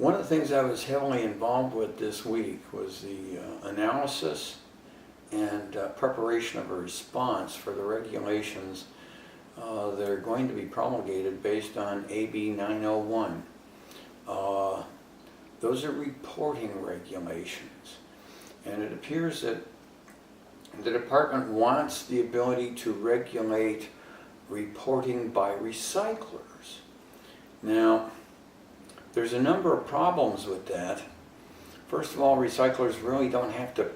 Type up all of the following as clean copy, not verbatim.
One of the things I was heavily involved with this week was the analysis and preparation of a response for the regulations that are going to be promulgated based on AB 901. Those are reporting regulations, and it appears that the department wants the ability to regulate reporting by recyclers. Now, there's a number of problems with that. First of all, recyclers really don't have to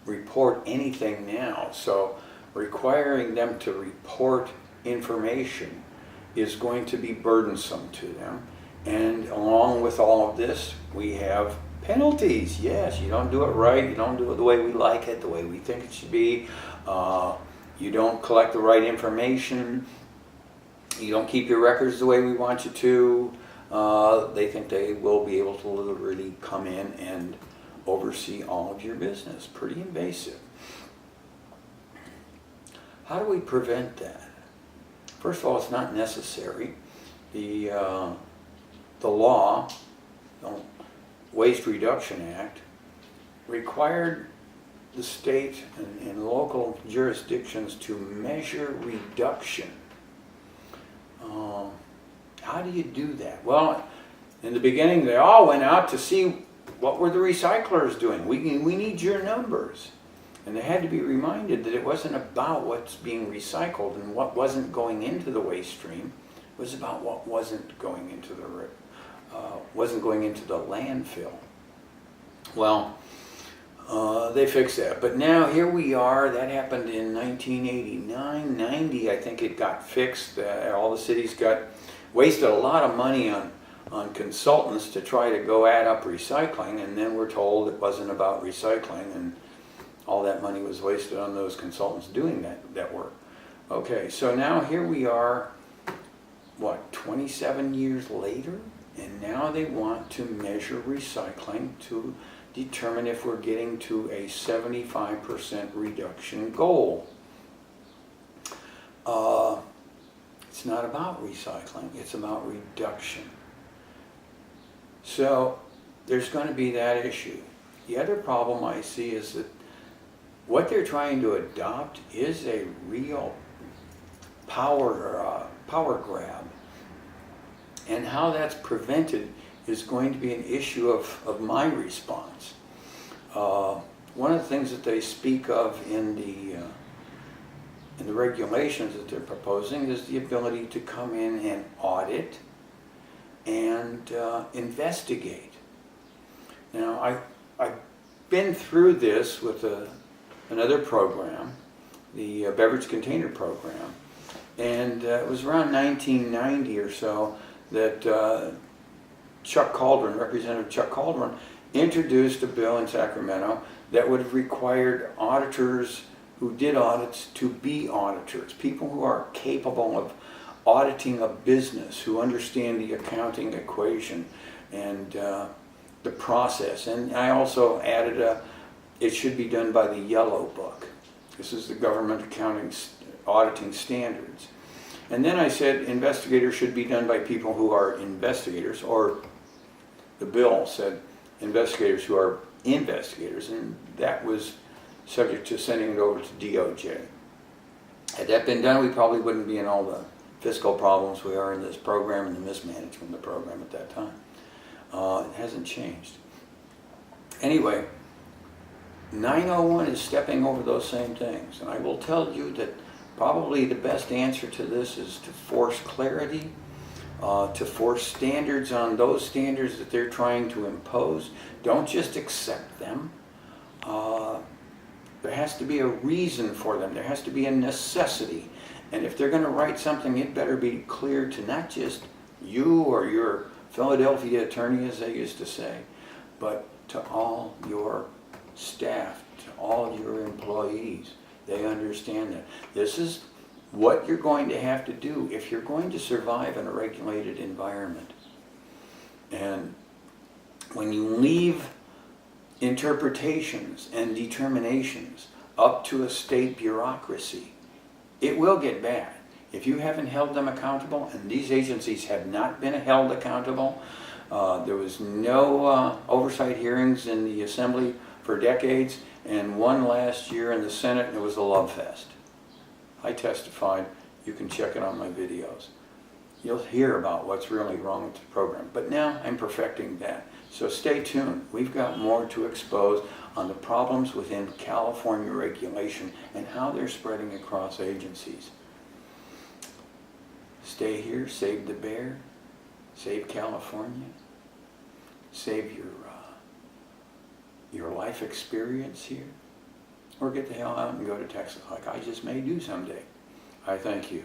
report anything now, so requiring them to report information is going to be burdensome to them. And along with all of this, we have penalties. Yes, you don't do it right, you don't do it the way we like it, the way we think it should be, you don't collect the right information, you don't keep your records the way we want you to. They think they will be able to literally come in and oversee all of your business. Pretty invasive. How do we prevent that? First of all, it's not necessary. The law, the Waste Reduction Act, required the state and local jurisdictions to measure reduction. How do you do that? Well, in the beginning, they all went out to see what were the recyclers doing. We need your numbers. And they had to be reminded that it wasn't about what's being recycled and what wasn't going into the waste stream. It was about what wasn't going into the landfill. Well, they fixed that. But now here we are. That happened in 1989, 90. I think it got fixed. All the cities wasted a lot of money on consultants to try to go add up recycling, and then we're told it wasn't about recycling, and all that money was wasted on those consultants doing that work. Okay, so now here we are, what, 27 years later? And now they want to measure recycling to determine if we're getting to a 75% reduction goal. It's not about recycling, it's about reduction. So there's going to be that issue. The other problem I see is that what they're trying to adopt is a real power grab. And how that's prevented is going to be an issue of my response. One of the things that they speak of in the regulations that they're proposing is the ability to come in and audit and investigate. Now, I've been through this with another program, the beverage container program, and it was around 1990 or so that Representative Chuck Caldron, introduced a bill in Sacramento that would have required auditors who did audits to be auditors, people who are capable of auditing a business, who understand the accounting equation and the process. And I also added it should be done by the Yellow Book. This is the government accounting auditing standards. And then I said investigators should be done by people who are investigators, or the bill said investigators who are investigators, and that was subject to sending it over to DOJ. Had that been done, we probably wouldn't be in all the fiscal problems we are in this program and the mismanagement of the program at that time. It hasn't changed. Anyway, 901 is stepping over those same things, and I will tell you that probably the best answer to this is to force clarity, to force standards on those standards that they're trying to impose. Don't just accept them. There has to be a reason for them. There has to be a necessity. And if they're going to write something, it better be clear to not just you or your Philadelphia attorney, as they used to say, but to all your staff, to all of your employees. They understand that. This is what you're going to have to do if you're going to survive in a regulated environment. And when you leave interpretations and determinations up to a state bureaucracy, it will get bad. If you haven't held them accountable, and these agencies have not been held accountable, There was no oversight hearings in the Assembly for decades, and one last year in the Senate, and it was a love fest. I testified. You can check it on my videos. You'll hear about what's really wrong with the program. But now I'm perfecting that. So stay tuned. We've got more to expose on the problems within California regulation and how they're spreading across agencies. Stay here, save the bear, save California, save your life experience here, or get the hell out and go to Texas like I just may do someday. I thank you.